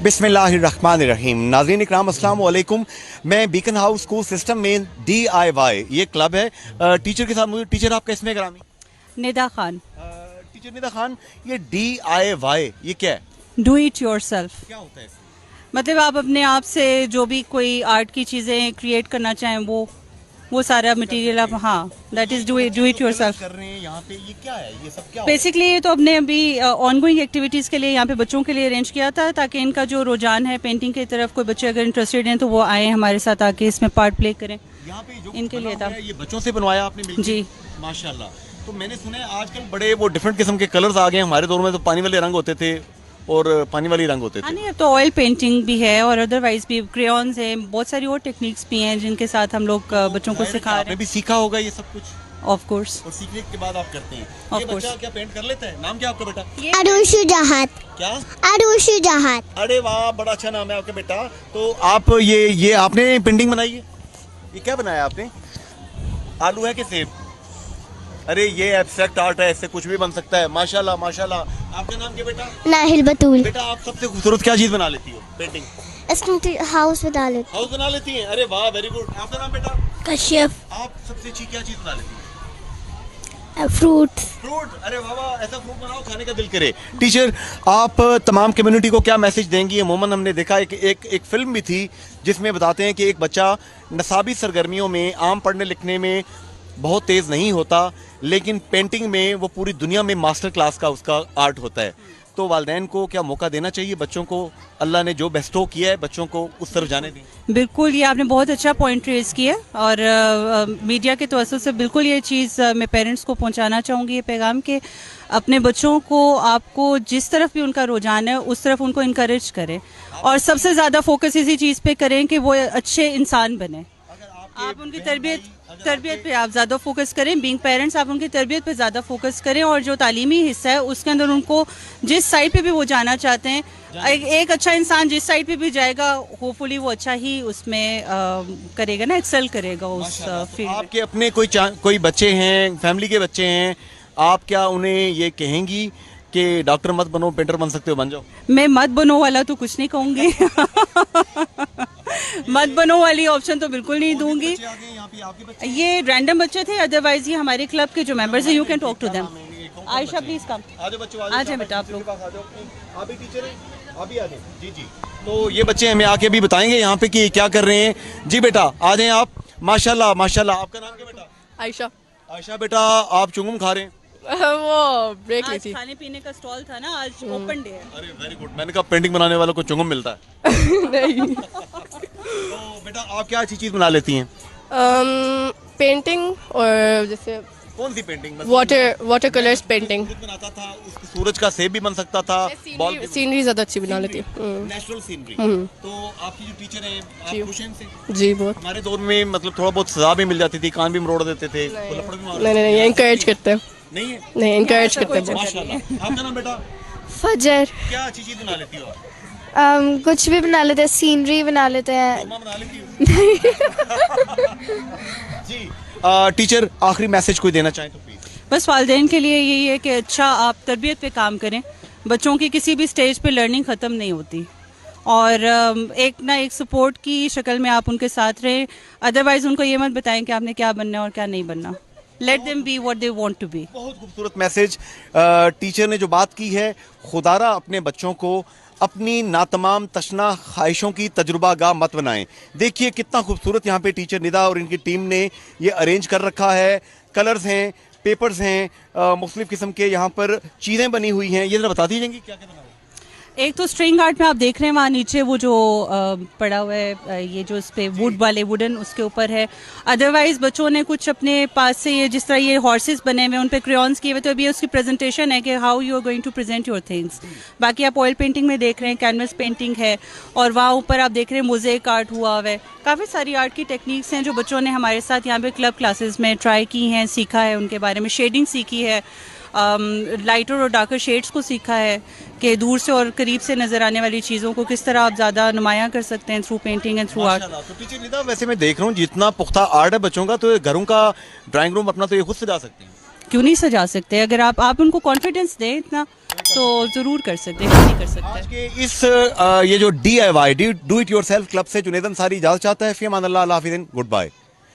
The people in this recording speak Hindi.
बिस्मिल्लाहिर्रहमानिर्रहीम। नाज़रीन इकराम अस्सलाम वालेकुम। मैं बीकन हाउस स्कूल सिस्टम में DIY ये क्लब है। टीचर के साथ मुझे टीचर आपका इसमें ग्रामी निदा खान। टीचर निदा खान, ये DIY ये क्या है? Do it yourself. क्या होता है इसमें? मतलब आप अपने आप से जो भी कोई आर्ट की चीज़ें क्रिएट करना चाहें वो सारा मटेरियल आप, हाँ, that is do it yourself. कर रहे हैं यहाँ पे, ये क्या है? ये सब क्या बेसिकली ये तो अपने अभी ऑनगोइंग एक्टिविटीज़ के लिए यहाँ पे बच्चों के लिए अरेंज किया था, ताकि इनका जो रुझान है पेंटिंग की तरफ, कोई बच्चे अगर इंटरेस्टेड हैं तो वो आए हमारे साथ आके इसमें पार्ट प्ले करें। यहाँ पे जो इनके लिए था। ये बच्चों से बनवाया आपने मिलकर? जी माशाल्लाह। तो मैंने सुना है आजकल बड़े वो डिफरेंट किस्म के कलर्स आ गए हैं। हमारे दौर में तो पानी वाले रंग होते थे और पानी वाली रंग होते हाँ, थे। नहीं अब तो ऑयल पेंटिंग भी है और अदरवाइज भी क्रेयॉन्स हैं, बहुत सारी और टेक्निक्स भी हैं जिनके साथ हम लोग बच्चों को सिखा रहे आपने भी सीखा होगा ये सब कुछ, हैं। Of course. और सीखने के बाद आप करते हैं। Of ये course. बच्चा क्या पेंट कर लेता है? नाम क्या आपका बेटा? अरुषु जहाद। क्या? अरुषु जहाद। अरे वाह, बड़ा अच्छा नाम है आपका बेटा। तो आप ये आपने पेंटिंग बनाई है? ये क्या बनाया आपने? आलू है कि सेब? अरे ये एब्स्ट्रैक्ट आर्ट है, इससे कुछ भी बन सकता है। माशाल्लाह माशाल्लाह। आपका नाम क्या बेटा? नाहिल बतूल। बेटा आप सबसे खूबसूरत क्या चीज बना लेती हो? पेंटिंग हाउस बता लेते। हाउस बना लेती हैं? अरे वाह, वेरी गुड। आपका नाम बेटा? कश्यप। आप सबसे अच्छी क्या चीज बना लेती हैं? फ्रूट। फ्रूट। अरे वाह वाह, ऐसा फ्रूट बनाओ खाने का दिल करे। टीचर, आप तमाम कम्युनिटी को क्या मैसेज देंगी? अमूमन हमने देखा एक फिल्म भी थी जिसमें बताते हैं कि एक बच्चा नसाबी सरगर्मियों में, आम पढ़ने लिखने में बहुत तेज़ नहीं होता, लेकिन पेंटिंग में वो पूरी दुनिया में मास्टर क्लास का उसका आर्ट होता है। तो वालिदैन को क्या मौका देना चाहिए बच्चों को? अल्लाह ने जो बेस्टो किया है बच्चों को उस तरफ जाने दें। बिल्कुल, ये आपने बहुत अच्छा पॉइंट रेज किया और मीडिया के तवज्जुह से बिल्कुल ये चीज़ मैं पेरेंट्स को पहुंचाना चाहूँगी, ये पैगाम कि अपने बच्चों को आपको जिस तरफ भी उनका रुझान है उस तरफ उनको इनकरेज करें और सबसे ज़्यादा फोकस इसी चीज़ पे करें कि वो अच्छे इंसान बने। आप उनकी तरबियत पे आप ज़्यादा फोकस करें। बीइंग पेरेंट्स आप उनकी तरबियत पे ज़्यादा फोकस करें और जो तालीमी हिस्सा है उसके अंदर उनको जिस साइड पे भी वो जाना चाहते हैं, एक अच्छा इंसान जिस साइड पे भी जाएगा होपफुली वो अच्छा ही उसमें करेगा ना, एक्सेल करेगा उस फील्ड में। आपके अपने कोई बच्चे हैं, फैमिली के बच्चे हैं, आप क्या उन्हें ये कहेंगी कि डॉक्टर मत बनो, पेंटर बन सकते हो, बन जाओ? मैं मत बनो वाला तो कुछ नहीं कहूँगी मत बनो वाली ऑप्शन तो बिल्कुल नहीं दूंगी। ये रैंडम बच्चे थे, अदरवाइज ये हमारे क्लब के जो मेंबर्स हैं, you can talk to them. Ayesha please come. आ जाए बेटा आप लोग। आप भी टीचर हैं, आप भी आ जाए। जी जी। तो ये बच्चे हमें आके भी बताएंगे यहाँ पे कि क्या कर रहे हैं। जी बेटा आ जाएं आप। माशाल्लाह माशाल्लाह। आपका नाम क्या बेटा? आयशा। आयशा बेटा, आप चुंगम खा रहे हैं? वो ब्रेक ली आज थी। खाने पीने का स्टॉल था ना, आज ओपन डे है। अरे वेरी गुड। मैंने कहा पेंटिंग बनाने वालों को चुंगम मिलता है। नहीं। तो बेटा आप क्या अच्छी चीज़ बना लेती हैं? पेंटिंग और जैसे कौन सी पेंटिंग? Water colours painting. बनाता था, उसके सूरज का सेब भी बन सकता था। सीनरी ज्यादा अच्छी बना लेती हूँ। Natural scenery. तो आपकी जो टीचर हैं, आप खुश हैं इनसे? जी बहुत। हमारे दौर में मतलब थोड़ा बहुत सजा भी मिल जाती थी, कान भी मरोड़ देते थे, लपड़ भी मार नहीं नहीं नहीं, एनकरेज करते हैं। नहीं है? नहीं, एनकरेज करते हैं। माशाल्लाह। आपका नाम बेटा? फजर। क्या अच्छी चीज बना लेती हो आप? कुछ भी बना लेते हैं, सीनरी बना लेते हैं। मम्मा बना लेती हो? जी। टीचर आखिरी मैसेज कोई देना चाहें तो प्लीज। बस वालिदैन के लिए यही है कि अच्छा आप तरबियत पे काम करें। बच्चों की किसी भी स्टेज पे लर्निंग ख़त्म नहीं होती और एक ना एक सपोर्ट की शक्ल में आप उनके साथ रहें। अदरवाइज़ उनको ये मत बताएं कि आपने क्या बनना है और क्या नहीं बनना। Let them be what they want to be. बहुत खूबसूरत मैसेज टीचर ने जो बात की है। खुदारा अपने बच्चों को अपनी नातमाम तशना ख्वाहिशों की तजुर्बा गाह मत बनाएं। देखिए कितना खूबसूरत यहाँ पे टीचर निदा और इनकी टीम ने ये अरेंज कर रखा है। कलर्स हैं, पेपर्स हैं, मुख्तलिफ किस्म के यहाँ पर चीज़ें बनी हुई हैं। ये जरा बता दीजिएंगे क्या क्या बना हुआ है? एक तो स्ट्रिंग आर्ट में आप देख रहे हैं वहाँ नीचे वो जो पड़ा हुआ है, ये जो इस पे वुड वाले वुडन उसके ऊपर है। अदरवाइज बच्चों ने कुछ अपने पास से ये जिस तरह ये हॉर्सेस बने हुए उन पे क्रेयॉन्स किए हुए, तो अभी उसकी प्रेजेंटेशन है कि how you are going to present your things. बाकी आप ऑयल पेंटिंग में देख रहे हैं, कैनवस पेंटिंग है और वहाँ ऊपर आप देख रहे हैं मोज़ेक आर्ट हुआ हुआ है। काफ़ी सारी आर्ट की टेक्निक्स हैं जो बच्चों ने हमारे साथ यहाँ पे क्लब क्लासेस में ट्राई की हैं, सीखा है, उनके बारे में शेडिंग सीखी है, लाइटर और डार्कर शेड्स को सीखा है कि दूर से और करीब से नज़र आने वाली चीज़ों को किस तरह आप ज़्यादा नुमायाँ कर सकते हैं through painting and through art. तो टीचर निदा, वैसे मैं देख रहा हूँ जितना पुख्ता आर्ट है बच्चों का, तो ये घरों का ड्राइंग रूम अपना तो ये खुद सजा सकते हैं। क्यों नहीं सजा सकते? अगर आप उनको कॉन्फिडेंस दें इतना तो ज़रूर कर सकते हैं, क्यों नहीं कर सकते? आज के इस ये जो DIY do it yourself club से जुनेद अंसारी इजाजत चाहता है। फी अमान अल्लाह, अल्लाह हाफिज़, गुड बाय।